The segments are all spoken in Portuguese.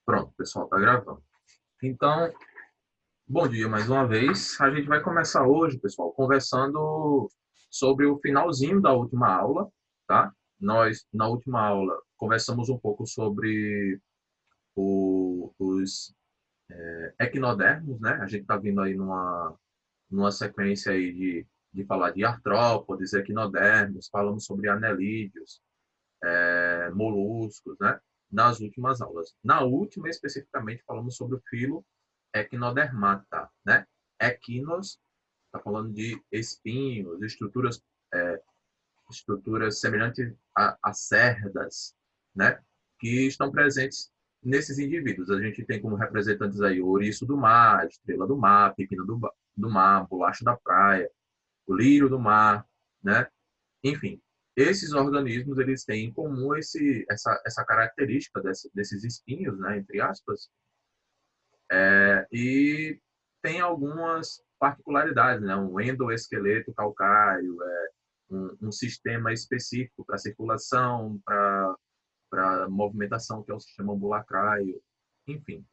Pronto, pessoal, tá gravando. Então, bom dia mais uma vez. A gente vai começar hoje, pessoal, conversando sobre o finalzinho da última aula, tá? Nós, na última aula, conversamos um pouco sobre os equinodermos, né? A gente está vindo aí numa sequência aí de falar de artrópodes, equinodermos, falamos sobre anelídeos, moluscos, né? Nas últimas aulas. Na última, especificamente, falamos sobre o filo Equinodermata, né? Equinos, está falando de espinhos, estruturas semelhantes a cerdas, né? Que estão presentes nesses indivíduos. A gente tem como representantes aí o ouriço do mar, estrela do mar, pepino do mar, bolacha da praia, o lírio do mar, né? Enfim, esses organismos eles têm em comum essa característica desses espinhos, né, entre aspas, e tem algumas particularidades, né, um endoesqueleto calcário, um sistema específico para circulação, para movimentação, que é o sistema ambulacrário, enfim,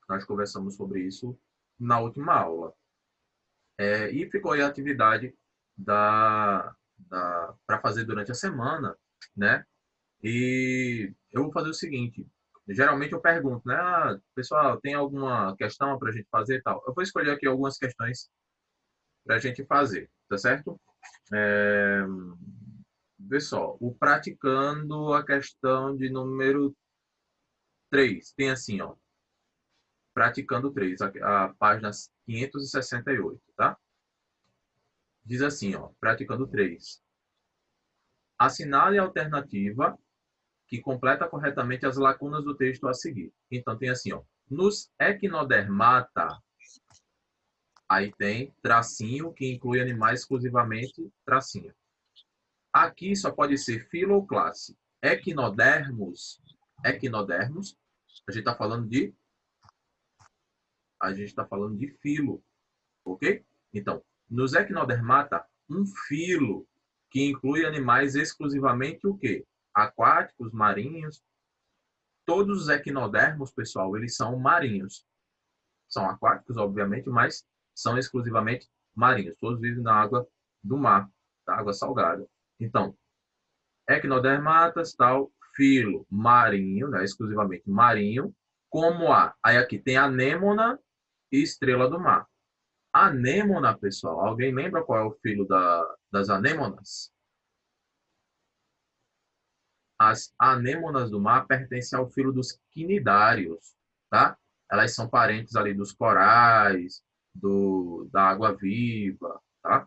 nós conversamos sobre isso na última aula. E ficou aí a atividade para fazer durante a semana, né? E eu vou fazer o seguinte: geralmente eu pergunto, né? Pessoal, tem alguma questão para a gente fazer e tal? Eu vou escolher aqui algumas questões para a gente fazer, tá certo? É, pessoal, o praticando a questão de número 3 tem assim, ó, praticando 3 a página 568, tá? Diz assim, ó, praticando 3. Assinale a alternativa que completa corretamente as lacunas do texto a seguir. Então, tem assim, ó, nos equinodermata, aí tem tracinho, que inclui animais exclusivamente, tracinho. Aqui só pode ser filo ou classe. Equinodermos, a gente está falando de filo, ok? Então, nos equinodermata, um filo que inclui animais exclusivamente o quê? Aquáticos, marinhos. Todos os equinodermos, pessoal, eles são marinhos. São aquáticos, obviamente, mas são exclusivamente marinhos. Todos vivem na água do mar, da água salgada. Então, equinodermatas, tal, filo marinho, né, exclusivamente marinho, como aí aqui tem anêmona e estrela do mar. Anêmona, pessoal, alguém lembra qual é o filo das anêmonas? As anêmonas do mar pertencem ao filo dos quinidários, tá? Elas são parentes ali dos corais, da água-viva, tá?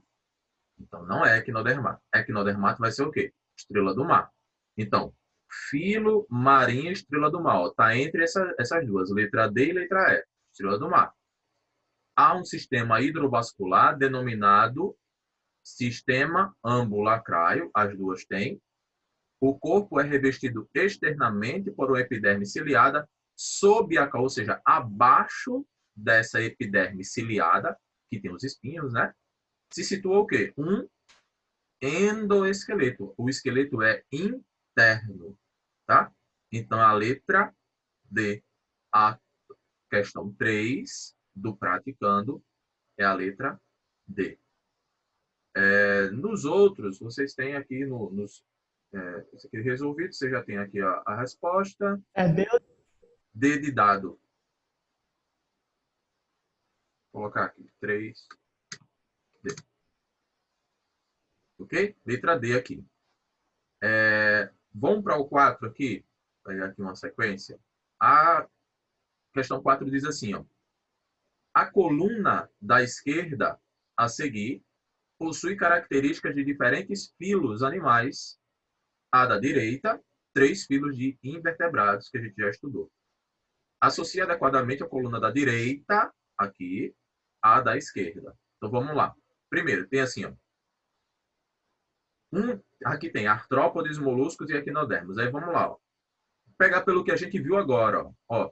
Então, não é equinodermato. Equinodermato vai ser o quê? Estrela do mar. Então, filo, marinha, estrela do mar. Está entre essas duas, letra D e letra E, estrela do mar. Há um sistema hidrovascular denominado sistema ambulacrário, as duas têm. O corpo é revestido externamente por uma epiderme ciliada sob ou seja, abaixo dessa epiderme ciliada, que tem os espinhos, né? Se situa o quê? Um endoesqueleto. O esqueleto é interno, tá? Então, a letra D, a questão 3 do praticando é a letra D. Nos outros, vocês têm aqui isso aqui resolvido, você já tem aqui a resposta. É Deus. D de dado. Vou colocar aqui 3D. Ok? Letra D aqui. Vamos para o 4 aqui. Vou pegar aqui uma sequência. A questão 4 diz assim, ó. A coluna da esquerda a seguir possui características de diferentes filos animais. A da direita, 3 filos de invertebrados, que a gente já estudou. Associe adequadamente a coluna da direita, aqui, à da esquerda. Então, vamos lá. Primeiro, tem assim, ó. Aqui tem artrópodes, moluscos e equinodermos. Aí, vamos lá, ó. Vou pegar pelo que a gente viu agora, ó.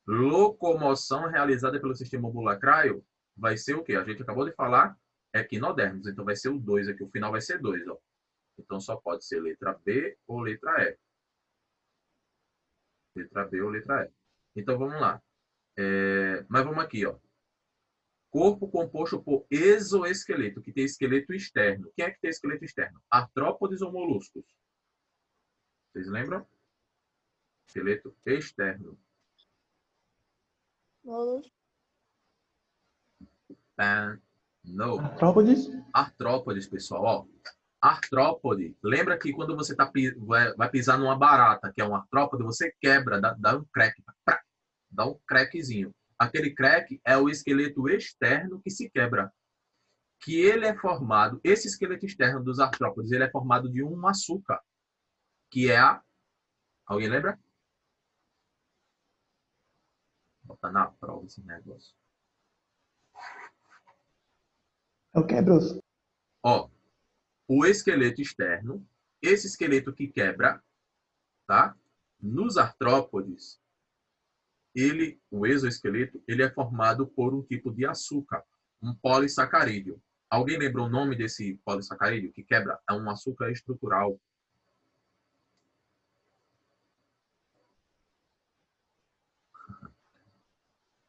Locomoção realizada pelo sistema ambulacrário vai ser o quê? A gente acabou de falar equinodermos, então vai ser o 2 aqui, o final vai ser 2, ó. Então só pode ser letra B ou letra E. Letra B ou letra E. Então, vamos lá. Mas vamos aqui, ó. Corpo composto por exoesqueleto, que tem esqueleto externo. Quem é que tem esqueleto externo? Artrópodes ou moluscos? Vocês lembram? Esqueleto externo. Molusco. No. Artrópodes? Artrópodes, pessoal. Ó, artrópode. Lembra que quando você vai pisar numa barata, que é um artrópode, você quebra, dá um crack. Dá um crackzinho. Aquele crack é o esqueleto externo que se quebra. Que ele é formado, esse esqueleto externo dos artrópodes, ele é formado de um açúcar, que é a... Alguém lembra? Bota na prova esse negócio. É o que, Bruce? Ó, o esqueleto externo, esse esqueleto que quebra, tá? Nos artrópodes, o exoesqueleto, ele é formado por um tipo de açúcar, um polissacarídeo. Alguém lembra o nome desse polissacarídeo que quebra? É um açúcar estrutural.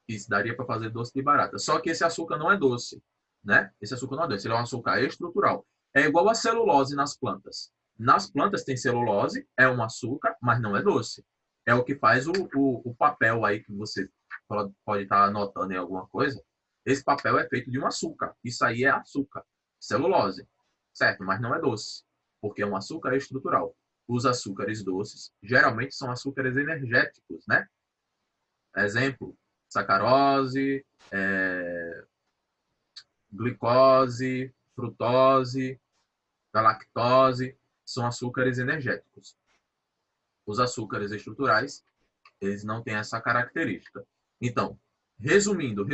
Isso daria para fazer doce de barata. Só que esse açúcar não é doce, né? Esse açúcar não é doce, ele é um açúcar estrutural. É igual a celulose nas plantas. Nas plantas tem celulose, é um açúcar, mas não é doce. É o que faz o papel aí que você pode estar anotando em alguma coisa. Esse papel é feito de um açúcar. Isso aí é açúcar, celulose, certo? Mas não é doce, porque é um açúcar estrutural. Os açúcares doces geralmente são açúcares energéticos, né? Exemplo, sacarose, glicose, frutose, galactose, são açúcares energéticos. Os açúcares estruturais, eles não têm essa característica. Então, resumindo,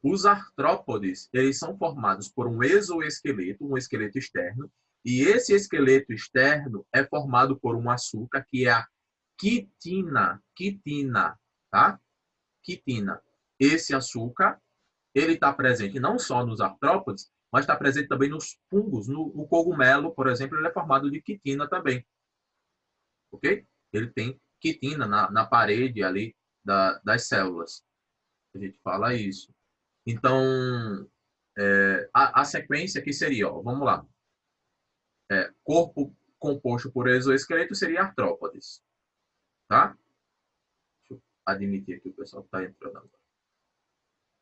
os artrópodes, eles são formados por um exoesqueleto, um esqueleto externo, e esse esqueleto externo é formado por um açúcar que é a quitina, tá? Quitina. Esse açúcar, ele está presente não só nos artrópodes, mas está presente também nos fungos. No cogumelo, por exemplo, ele é formado de quitina também. Ok? Ele tem quitina na parede ali das células. A gente fala isso. Então, a sequência aqui seria, ó, vamos lá. Corpo composto por exoesqueleto seria artrópodes. Tá? Deixa eu admitir aqui o pessoal que está entrando agora.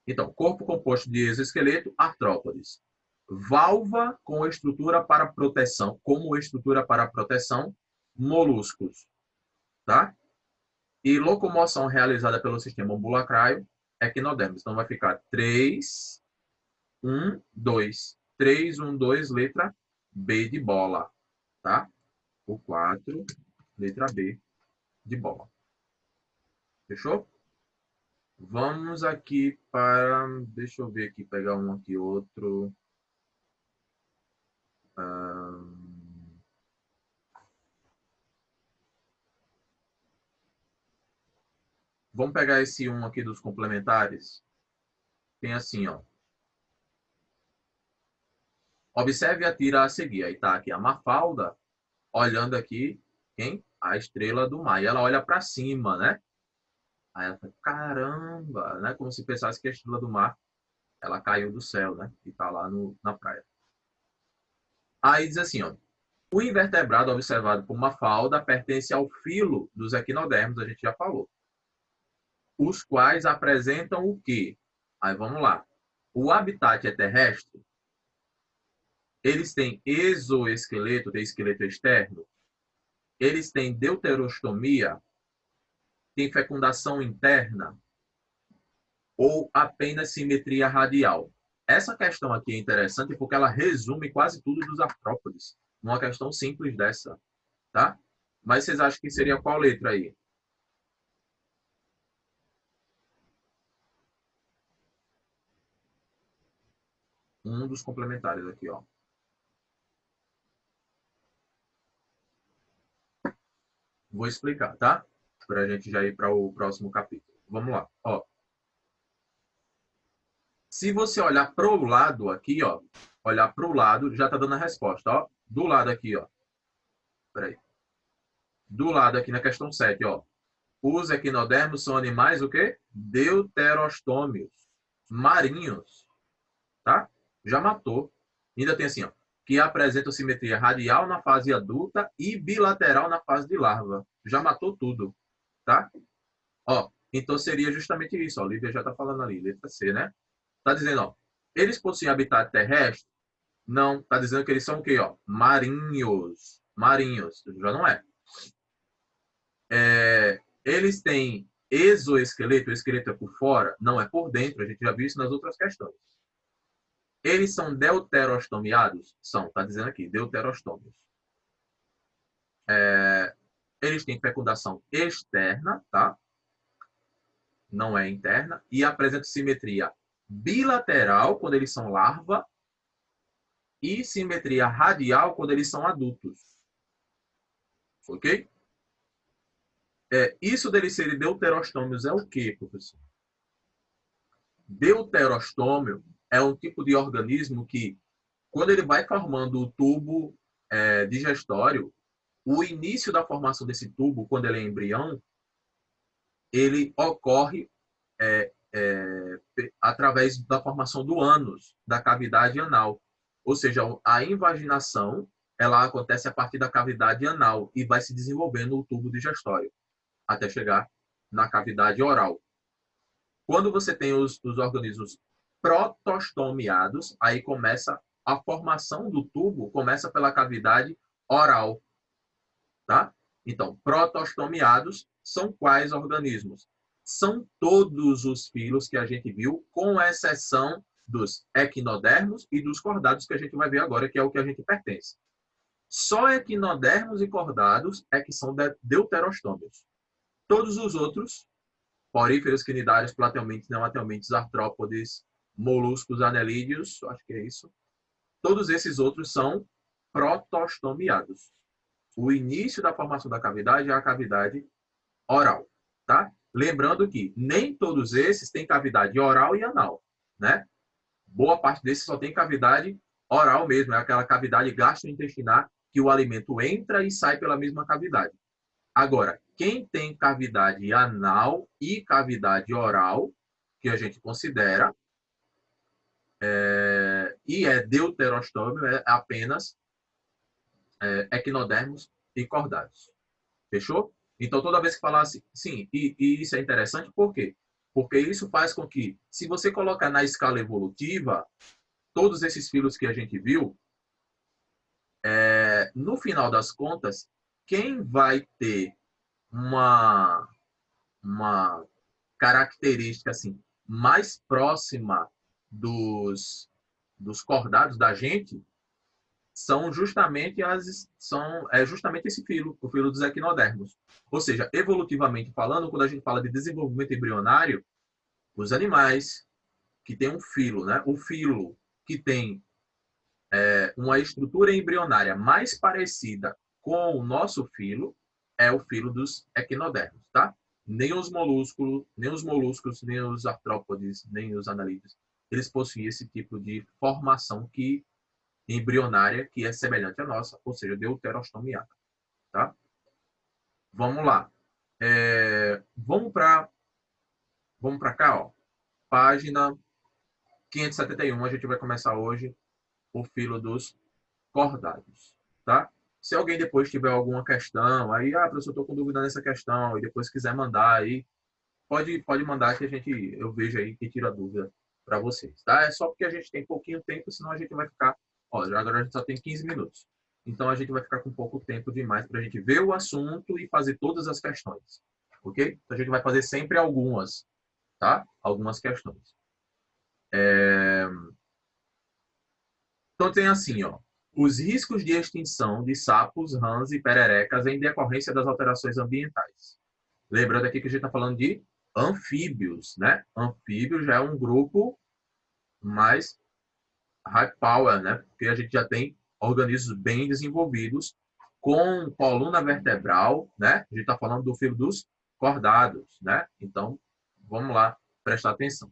Então, corpo composto de exoesqueleto, artrópodes. Valva com estrutura para proteção, como estrutura para proteção, moluscos. Tá? E locomoção realizada pelo sistema ambulacrário, equinodermos. Então, vai ficar 3, 1, 2. 3, 1, 2, letra B de bola. Tá? O 4, letra B de bola. Fechou? Vamos aqui para... Deixa eu ver aqui, pegar um aqui, outro. Vamos pegar esse um aqui dos complementares. Tem assim, ó. Observe a tira a seguir. Aí tá aqui a Mafalda olhando aqui, quem? A estrela do mar. E ela olha para cima, né? Aí ela fala, caramba, né? Como se pensasse que a estrela do mar, ela caiu do céu, né? E tá lá na praia. Aí diz assim, ó. O invertebrado observado por Mafalda pertence ao filo dos equinodermos, a gente já falou. Os quais apresentam o quê? Aí vamos lá. O habitat é terrestre. Eles têm exoesqueleto, tem esqueleto externo. Eles têm deuterostomia, tem fecundação interna ou apenas simetria radial. Essa questão aqui é interessante porque ela resume quase tudo dos artrópodes. Uma questão simples dessa, tá? Mas vocês acham que seria qual letra aí? Um dos complementares aqui, ó. Vou explicar, tá? Para a gente já ir para o próximo capítulo. Vamos lá, ó. Se você olhar para o lado aqui, ó, olhar para o lado, já está dando a resposta, ó. Do lado aqui, ó. Peraí. Do lado aqui na questão 7, ó. os equinodermos são animais o quê? Deuterostômios, marinhos, tá? Já matou. Ainda tem assim, ó, que apresentam simetria radial na fase adulta e bilateral na fase de larva. Já matou tudo, tá? Ó, então seria justamente isso, ó. Lívia já tá falando ali, letra C, né? Tá dizendo, ó, eles possuem habitat terrestre? Não, tá dizendo que eles são o quê, ó? Marinhos. Marinhos, já não é. Eles têm exoesqueleto, o esqueleto é por fora? Não, é por dentro, a gente já viu isso nas outras questões. Eles são deuterostomiados? São, tá dizendo aqui, deuterostômios. Eles têm fecundação externa, tá? Não é interna, e apresentam simetria bilateral quando eles são larva e simetria radial quando eles são adultos. Ok? Isso deles serem deuterostômios é o quê, professor? Deuterostômio é um tipo de organismo que, quando ele vai formando o tubo digestório, o início da formação desse tubo, quando ele é embrião, ele ocorre através da formação do ânus, da cavidade anal. Ou seja, a invaginação ela acontece a partir da cavidade anal e vai se desenvolvendo o tubo digestório, até chegar na cavidade oral. Quando você tem os organismos protostomiados, aí começa a formação do tubo, começa pela cavidade oral. Tá? Então, protostomiados são quais organismos? São todos os filos que a gente viu, com exceção dos equinodermos e dos cordados, que a gente vai ver agora, que é o que a gente pertence. Só equinodermos e cordados é que são deuterostômios. Todos os outros, poríferos, quinidários, platelmintes, neumatelmintes, artrópodes, moluscos, anelídeos, acho que é isso. Todos esses outros são protostomiados. O início da formação da cavidade é a cavidade oral, tá? Lembrando que nem todos esses têm cavidade oral e anal, né? Boa parte desses só tem cavidade oral mesmo, é aquela cavidade gastrointestinal que o alimento entra e sai pela mesma cavidade. Agora, quem tem cavidade anal e cavidade oral, que a gente considera, e é deuterostômio, é apenas equinodermos e cordados. Fechou? Então, toda vez que falar assim, sim, e isso é interessante, por quê? Porque isso faz com que, se você colocar na escala evolutiva, todos esses filos que a gente viu, no final das contas, quem vai ter uma característica assim, mais próxima dos cordados da gente são justamente justamente esse filo, o filo dos equinodermos. Ou seja, evolutivamente falando, quando a gente fala de desenvolvimento embrionário, os animais que têm um filo, né? O filo que tem uma estrutura embrionária mais parecida com o nosso filo é o filo dos equinodermos, tá? Nem os moluscos, nem os artrópodes, nem os anelídeos, eles possuem esse tipo de formação embrionária que é semelhante à nossa, ou seja, deuterostomiada, tá? Vamos lá. Vamos para cá, ó. Página 571, a gente vai começar hoje o filo dos cordados, tá? Se alguém depois tiver alguma questão, aí, professor, estou com dúvida nessa questão, e depois quiser mandar aí, pode mandar que eu vejo aí que tira a dúvida para vocês, tá? É só porque a gente tem pouquinho tempo, senão a gente vai ficar, agora a gente só tem 15 minutos. Então a gente vai ficar com pouco tempo demais para a gente ver o assunto e fazer todas as questões, ok? Então a gente vai fazer sempre algumas, tá? Algumas questões. Então tem assim, ó. Os riscos de extinção de sapos, rãs e pererecas em decorrência das alterações ambientais. Lembrando aqui que a gente está falando de anfíbios, né? Anfíbios já é um grupo mais high power, né? Porque a gente já tem organismos bem desenvolvidos com coluna vertebral, né? A gente está falando do filo dos cordados, né? Então, vamos lá, prestar atenção.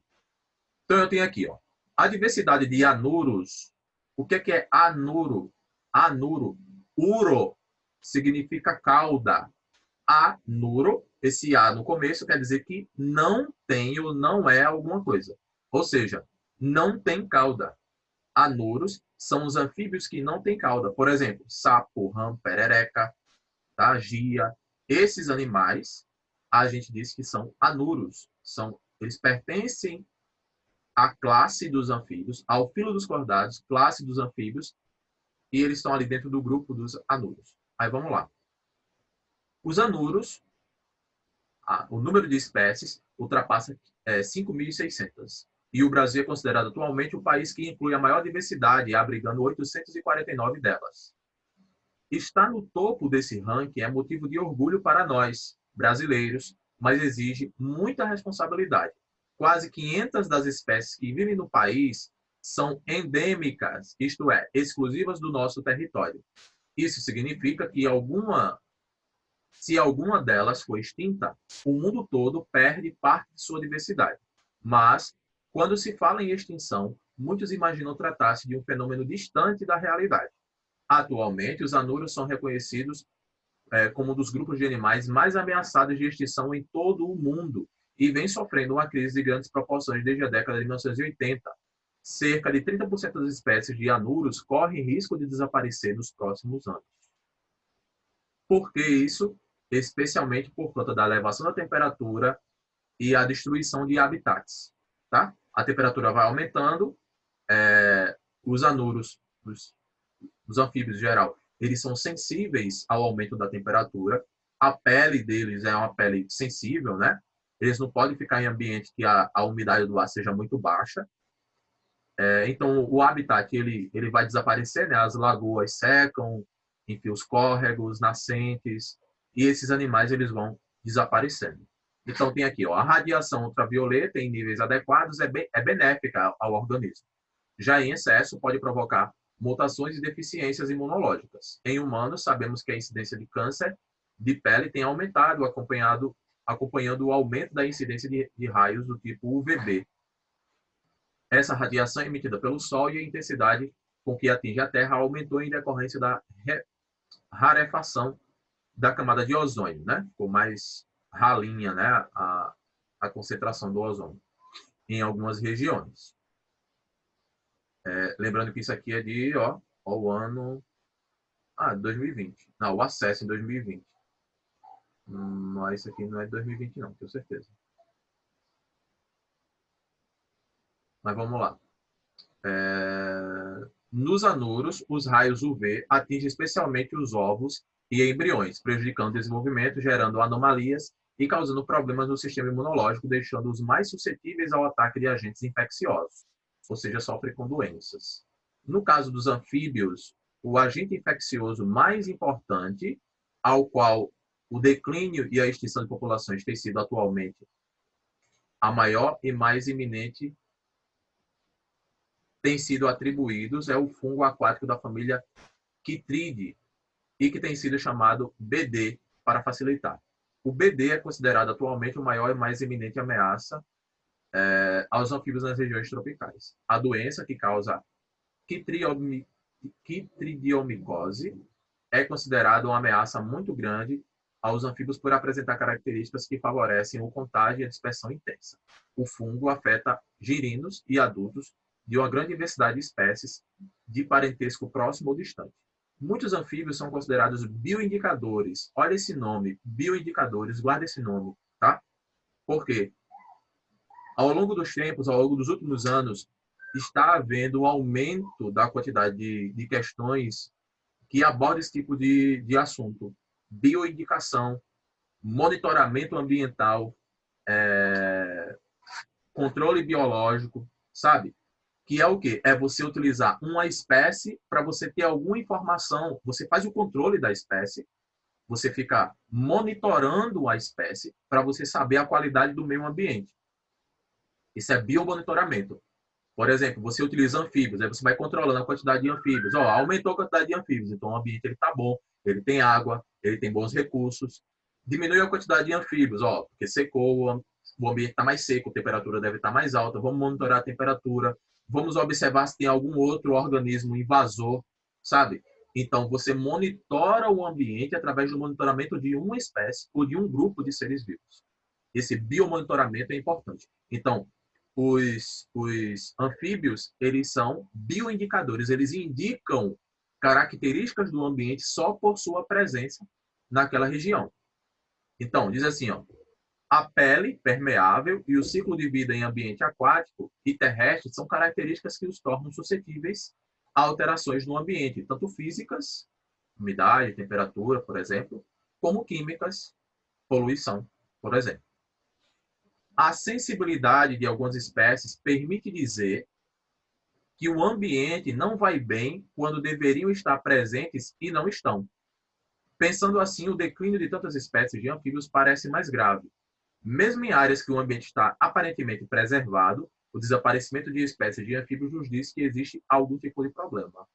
Então, eu tenho aqui, ó, a diversidade de anuros. O que é anuro? Anuro. Uro significa cauda. anuro, esse A no começo quer dizer que não tem ou não é alguma coisa. Ou seja, não tem cauda. Anuros são os anfíbios que não têm cauda. Por exemplo, sapo, rã, perereca, tá? Gia. Esses animais, a gente diz que são anuros. Eles pertencem à classe dos anfíbios, ao filo dos cordados, classe dos anfíbios, e eles estão ali dentro do grupo dos anuros. Aí vamos lá. Os anuros, o número de espécies ultrapassa 5.600. E o Brasil é considerado atualmente o país que inclui a maior diversidade, abrigando 849 delas. Estar no topo desse ranking é motivo de orgulho para nós, brasileiros, mas exige muita responsabilidade. Quase 500 das espécies que vivem no país são endêmicas, isto é, exclusivas do nosso território. Isso significa que se alguma delas for extinta, o mundo todo perde parte de sua diversidade. Mas, quando se fala em extinção, muitos imaginam tratar-se de um fenômeno distante da realidade. Atualmente, os anuros são reconhecidos como um dos grupos de animais mais ameaçados de extinção em todo o mundo e vem sofrendo uma crise de grandes proporções desde a década de 1980. Cerca de 30% das espécies de anuros correm risco de desaparecer nos próximos anos. Por que isso? Especialmente por conta da elevação da temperatura e a destruição de habitats. Tá? A temperatura vai aumentando, os anuros, os anfíbios em geral, eles são sensíveis ao aumento da temperatura. A pele deles é uma pele sensível, né? Eles não podem ficar em ambiente que a umidade do ar seja muito baixa. Então, o habitat ele vai desaparecer, né? As lagoas secam, enfim, os córregos, nascentes, e esses animais eles vão desaparecendo. Então, tem aqui, ó, a radiação ultravioleta em níveis adequados é benéfica ao organismo. Já em excesso, pode provocar mutações e deficiências imunológicas. Em humanos, sabemos que a incidência de câncer de pele tem aumentado, acompanhando o aumento da incidência de raios do tipo UVB. Essa radiação é emitida pelo Sol e a intensidade com que atinge a Terra aumentou em decorrência da rarefação da camada de ozônio, né? Ficou mais ralinha, né? A concentração do ozônio em algumas regiões. Lembrando que isso aqui é de, o ano 2020. Não, o acesso em 2020. Mas isso aqui não é de 2020 não, tenho certeza. Mas vamos lá. Nos anuros, os raios UV atingem especialmente os ovos e embriões, prejudicando o desenvolvimento, gerando anomalias e causando problemas no sistema imunológico, deixando-os mais suscetíveis ao ataque de agentes infecciosos, ou seja, sofrem com doenças. No caso dos anfíbios, o agente infeccioso mais importante, ao qual o declínio e a extinção de populações tem sido atualmente a maior e mais iminente, tem sido atribuídos é o fungo aquático da família Chytrididae e que tem sido chamado BD para facilitar. O BD é considerado atualmente o maior e mais iminente ameaça aos anfíbios nas regiões tropicais. A doença que causa Chytridiomicose é considerada uma ameaça muito grande aos anfíbios por apresentar características que favorecem o contágio e a dispersão intensa. O fungo afeta girinos e adultos de uma grande diversidade de espécies de parentesco próximo ou distante. Muitos anfíbios são considerados bioindicadores. Olha esse nome, bioindicadores, guarda esse nome, tá? Por quê? Ao longo dos tempos, ao longo dos últimos anos, está havendo um aumento da quantidade de questões que abordam esse tipo de assunto. Bioindicação, monitoramento ambiental, controle biológico, sabe? Que é o quê? É você utilizar uma espécie para você ter alguma informação. Você faz o controle da espécie, você fica monitorando a espécie para você saber a qualidade do meio ambiente. Isso é biomonitoramento. Por exemplo, você utiliza anfíbios, aí você vai controlando a quantidade de anfíbios. Aumentou a quantidade de anfíbios, então o ambiente está bom, ele tem água, ele tem bons recursos. Diminuiu a quantidade de anfíbios, porque secou, o ambiente está mais seco, a temperatura deve estar mais alta, vamos monitorar a temperatura, vamos observar se tem algum outro organismo invasor, sabe? Então, você monitora o ambiente através do monitoramento de uma espécie ou de um grupo de seres vivos. Esse biomonitoramento é importante. Então, os anfíbios, eles são bioindicadores, eles indicam características do ambiente só por sua presença naquela região. Então, diz assim, ó, a pele permeável e o ciclo de vida em ambiente aquático e terrestre são características que os tornam suscetíveis a alterações no ambiente, tanto físicas, umidade, temperatura, por exemplo, como químicas, poluição, por exemplo. A sensibilidade de algumas espécies permite dizer que o ambiente não vai bem quando deveriam estar presentes e não estão. Pensando assim, o declínio de tantas espécies de anfíbios parece mais grave. Mesmo em áreas que o ambiente está aparentemente preservado, o desaparecimento de espécies de anfíbios nos diz que existe algum tipo de problema.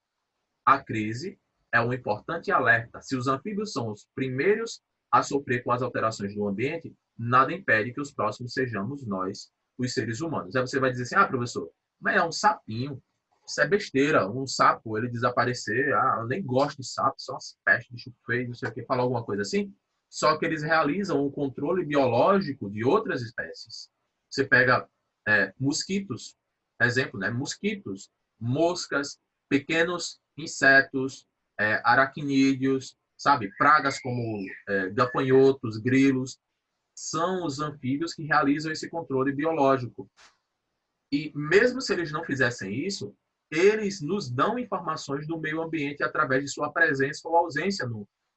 A crise é um importante alerta. Se os anfíbios são os primeiros a sofrer com as alterações do ambiente, nada impede que os próximos sejamos nós, os seres humanos. Aí você vai dizer assim, professor, mas é um sapinho. Isso é besteira. Um sapo, ele desaparecer, eu nem gosto de sapo, são umas pestes, bicho feio, não sei o que, falar alguma coisa assim. Só que eles realizam um controle biológico de outras espécies. Você pega mosquitos, exemplo, né? Mosquitos, moscas, pequenos insetos, aracnídeos, sabe? Pragas como gafanhotos, grilos, são os anfíbios que realizam esse controle biológico. E mesmo se eles não fizessem isso, eles nos dão informações do meio ambiente através de sua presença ou ausência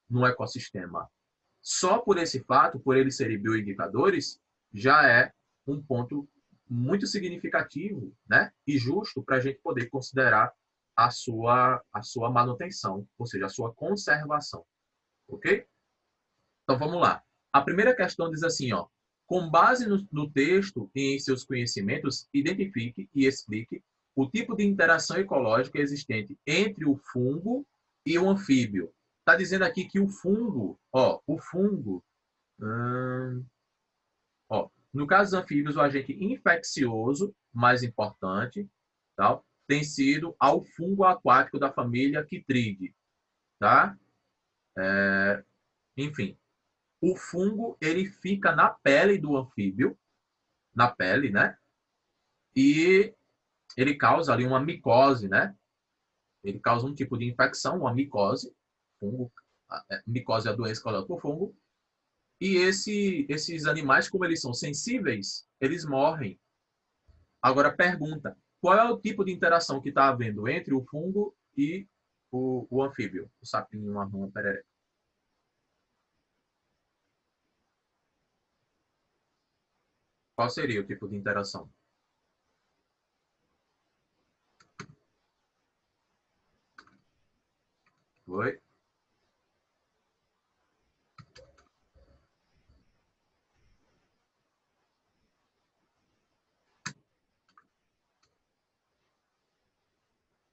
no ecossistema. Só por esse fato, por eles serem bioindicadores, já é um ponto muito significativo, né? E justo para a gente poder considerar a sua manutenção, ou seja, a sua conservação. Ok? Então vamos lá. A primeira questão diz assim, ó, com base no texto e em seus conhecimentos, identifique e explique o tipo de interação ecológica existente entre o fungo e o anfíbio. Está dizendo aqui que o fungo, no caso dos anfíbios, o agente infeccioso mais importante, tá, tem sido ao fungo aquático da família Chytrididae, tá? Enfim, o fungo ele fica na pele do anfíbio, na pele, né? E ele causa ali uma micose, né? Ele causa um tipo de infecção, uma micose. Fungo, micose é a doença causada por fungo. E esses animais, como eles são sensíveis, eles morrem. Agora, pergunta, qual é o tipo de interação que está havendo entre o fungo e o anfíbio, o sapinho, marrom, pereré? Qual seria o tipo de interação? Oi?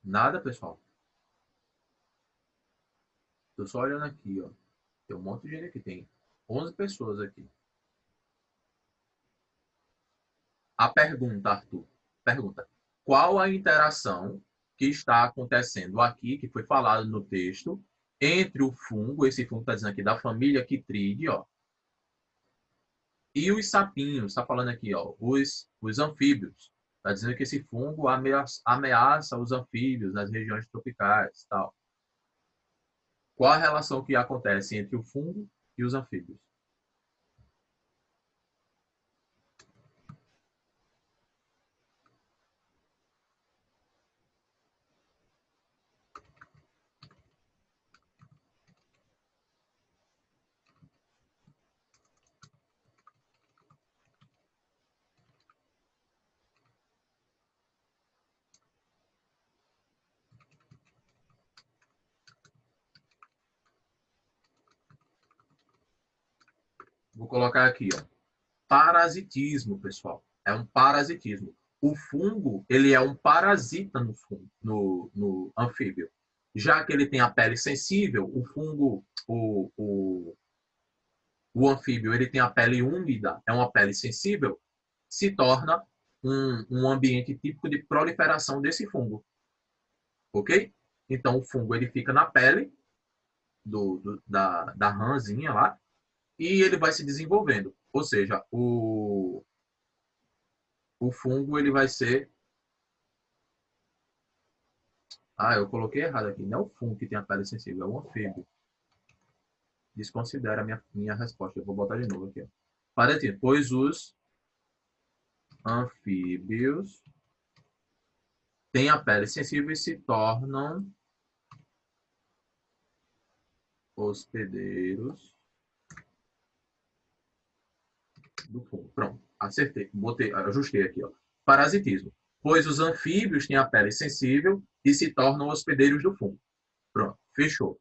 Nada, pessoal. Estou só olhando aqui, ó. Tem um monte de gente aqui. Tem 11 pessoas aqui. A pergunta, Arthur. Pergunta. Qual a interação que está acontecendo aqui, que foi falado no texto, entre o fungo, esse fungo está dizendo aqui, da família Chytrididae, ó, e os sapinhos, está falando aqui, ó, os anfíbios. Está dizendo que esse fungo ameaça os anfíbios nas regiões tropicais. Tal. Qual a relação que acontece entre o fungo e os anfíbios? Vou colocar aqui, ó. Parasitismo, pessoal. É um parasitismo. O fungo, ele é um parasita no fungo, no anfíbio. Já que ele tem a pele sensível, o fungo, o anfíbio, ele tem a pele úmida, é uma pele sensível, se torna um ambiente típico de proliferação desse fungo. Ok? Então, o fungo ele fica na pele da rãzinha lá e ele vai se desenvolvendo. Ou seja, o fungo ele vai ser... Ah, eu coloquei errado aqui. Não é o fungo que tem a pele sensível, é o anfíbio. Desconsidera a minha resposta. Eu vou botar de novo aqui. Ó. Parece, pois os anfíbios têm a pele sensível e se tornam hospedeiros do fungo. Pronto, acertei. Botei, ajustei aqui. Ó. Parasitismo. Pois os anfíbios têm a pele sensível e se tornam hospedeiros do fungo. Pronto, fechou.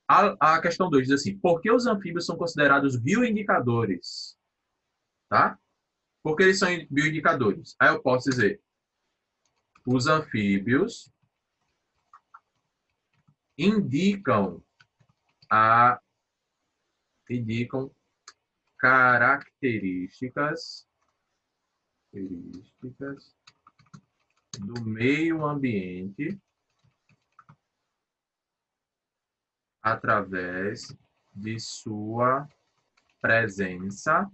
A questão 2 diz assim, por que os anfíbios são considerados bioindicadores? Tá? Por que eles são bioindicadores? Aí eu posso dizer, os anfíbios indicam indicam características do meio ambiente através de sua presença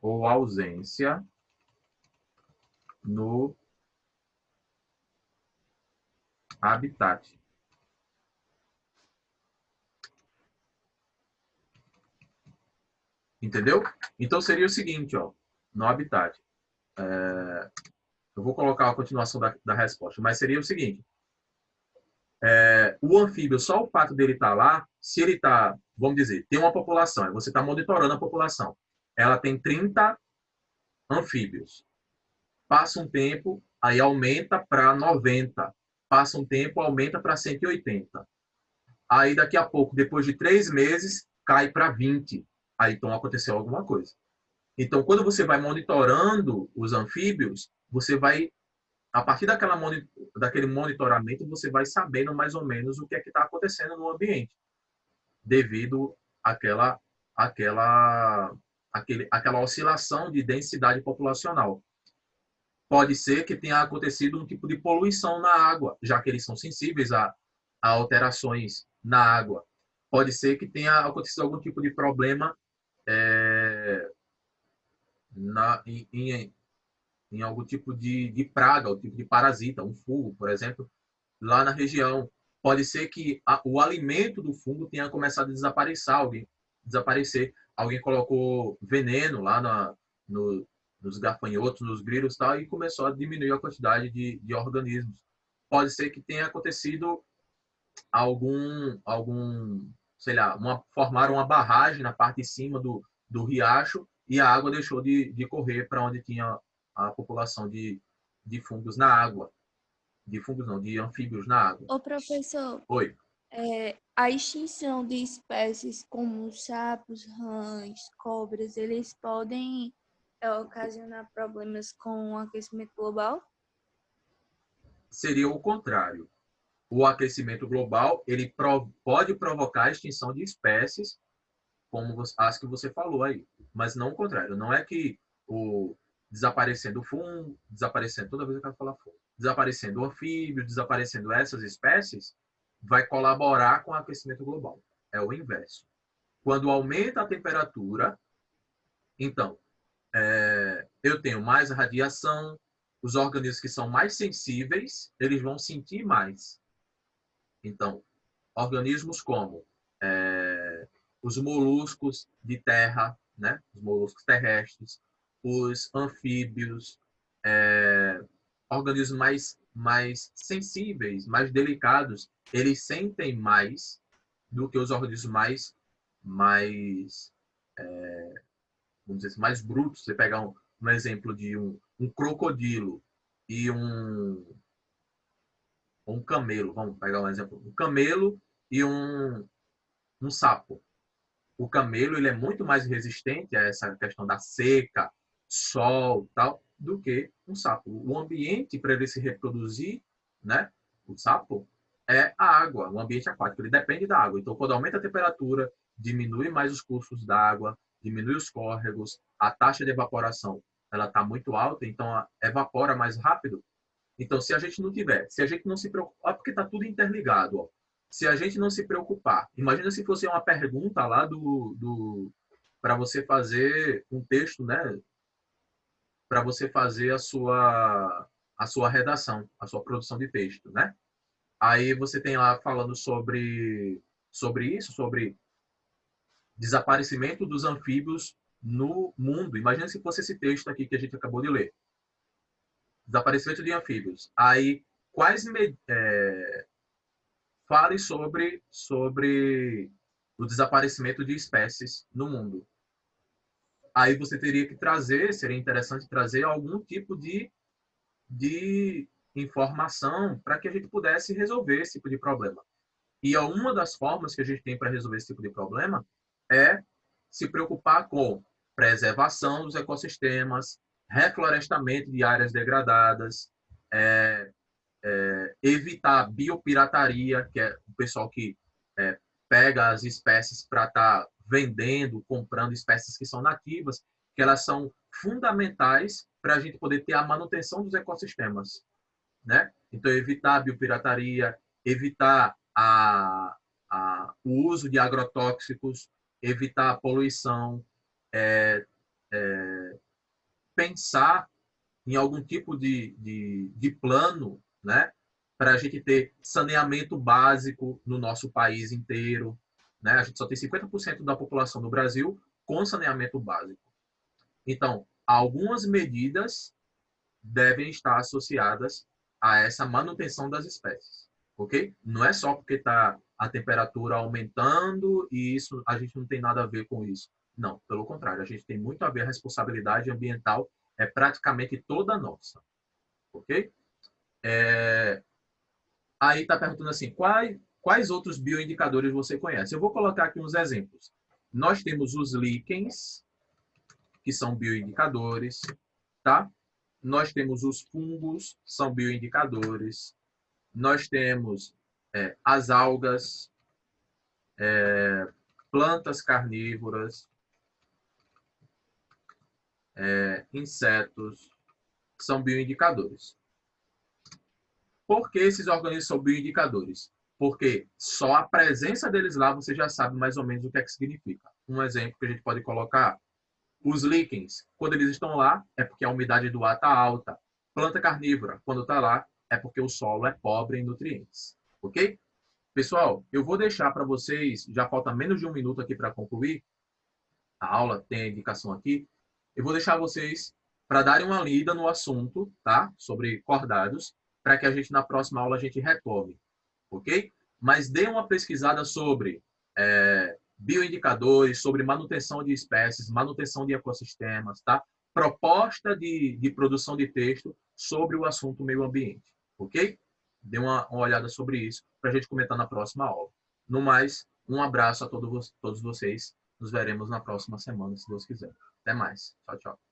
ou ausência no habitat. Entendeu? Então seria o seguinte, ó, no habitat. Eu vou colocar a continuação da resposta, mas seria o seguinte. O anfíbio, só o fato dele estar lá, se ele está, vamos dizer, tem uma população, você está monitorando a população. Ela tem 30 anfíbios. Passa um tempo, aí aumenta para 90. Passa um tempo, aumenta para 180. Aí daqui a pouco, depois de 3 meses, cai para 20. Aí então aconteceu alguma coisa. Então, quando você vai monitorando os anfíbios, você vai, a partir daquele monitoramento, você vai sabendo mais ou menos o que é que está acontecendo no ambiente, devido àquela, àquela oscilação de densidade populacional. Pode ser que tenha acontecido um tipo de poluição na água, já que eles são sensíveis a alterações na água. Pode ser que tenha acontecido algum tipo de problema é, em algum tipo de praga, algum tipo de parasita, um fungo, por exemplo, lá na região. Pode ser que o alimento do fungo tenha começado a desaparecer. Alguém colocou veneno lá nos gafanhotos, nos grilos e tal, e começou a diminuir a quantidade de organismos. Pode ser que tenha acontecido sei lá, formaram uma barragem na parte de cima do riacho e a água deixou de correr para onde tinha a população de fungos na água. De fungos não, de anfíbios na água. Ô, professor, Oi. a extinção de espécies como sapos, rãs, cobras, eles podem ocasionar problemas com o aquecimento global? Seria o contrário. O aquecimento global ele pode provocar a extinção de espécies, como as que você falou aí, mas não o contrário. Não é que o desaparecendo o fungo, desaparecendo, toda vez eu quero falar fungo, desaparecendo o anfíbio, desaparecendo essas espécies, vai colaborar com o aquecimento global. É o inverso. Quando aumenta a temperatura, então, eu tenho mais radiação, os organismos que são mais sensíveis, eles vão sentir mais. Então, organismos como os moluscos de terra, né? Os moluscos terrestres, os anfíbios, organismos mais sensíveis, mais delicados, eles sentem mais do que os organismos mais vamos dizer assim, mais brutos. Você pegar um exemplo de um crocodilo e um camelo, vamos pegar um exemplo, um camelo e um sapo. O camelo ele é muito mais resistente a essa questão da seca, sol, tal, do que um sapo. O ambiente para ele se reproduzir, né, o sapo, é a água, o ambiente aquático. Ele depende da água. Então, quando aumenta a temperatura, diminui mais os cursos d'água, diminui os córregos, a taxa de evaporação ela está muito alta, então evapora mais rápido. Então, se a gente não tiver, se a gente não se preocupar, porque está tudo interligado, ó. Se a gente não se preocupar, imagina se fosse uma pergunta lá para você fazer um texto, né? Para você fazer a sua redação, a sua produção de texto, né? Aí você tem lá falando sobre isso, sobre desaparecimento dos anfíbios no mundo. Imagina se fosse esse texto aqui que a gente acabou de ler. Desaparecimento de anfíbios. Aí, fale sobre o desaparecimento de espécies no mundo. Aí você teria que trazer, seria interessante trazer algum tipo de informação para que a gente pudesse resolver esse tipo de problema. E uma das formas que a gente tem para resolver esse tipo de problema é se preocupar com preservação dos ecossistemas, reflorestamento de áreas degradadas, evitar biopirataria, que é o pessoal que pega as espécies para estar vendendo, comprando espécies que são nativas, que elas são fundamentais para a gente poder ter a manutenção dos ecossistemas, né? Então, evitar a biopirataria, evitar o uso de agrotóxicos, evitar a poluição, pensar em algum tipo de plano, né, para a gente ter saneamento básico no nosso país inteiro. Né? A gente só tem 50% da população do Brasil com saneamento básico. Então, algumas medidas devem estar associadas a essa manutenção das espécies. Ok? Não é só porque está a temperatura aumentando e isso a gente não tem nada a ver com isso. Não, pelo contrário, a gente tem muito a ver, a responsabilidade ambiental é praticamente toda nossa. Ok? Aí está perguntando assim, quais outros bioindicadores você conhece? Eu vou colocar aqui uns exemplos. Nós temos os líquens, que são bioindicadores, tá? Nós temos os fungos, são bioindicadores. Nós temos as algas, plantas carnívoras, insetos, são bioindicadores. Por que esses organismos são bioindicadores? Porque só a presença deles lá você já sabe mais ou menos o que é que significa. Um exemplo que a gente pode colocar, os líquens, quando eles estão lá, é porque a umidade do ar está alta. Planta carnívora, quando está lá, é porque o solo é pobre em nutrientes. Ok? Pessoal, eu vou deixar para vocês, já falta menos de um minuto aqui para concluir, a aula tem a indicação aqui, eu vou deixar vocês para darem uma lida no assunto, tá? Sobre cordados, para que a gente, na próxima aula, a gente retome, ok? Mas dê uma pesquisada sobre bioindicadores, sobre manutenção de espécies, manutenção de ecossistemas, tá? Proposta de produção de texto sobre o assunto meio ambiente, ok? Dê uma olhada sobre isso para a gente comentar na próxima aula. No mais, um abraço a todos vocês. Nos veremos na próxima semana, se Deus quiser. Até mais. Tchau, tchau.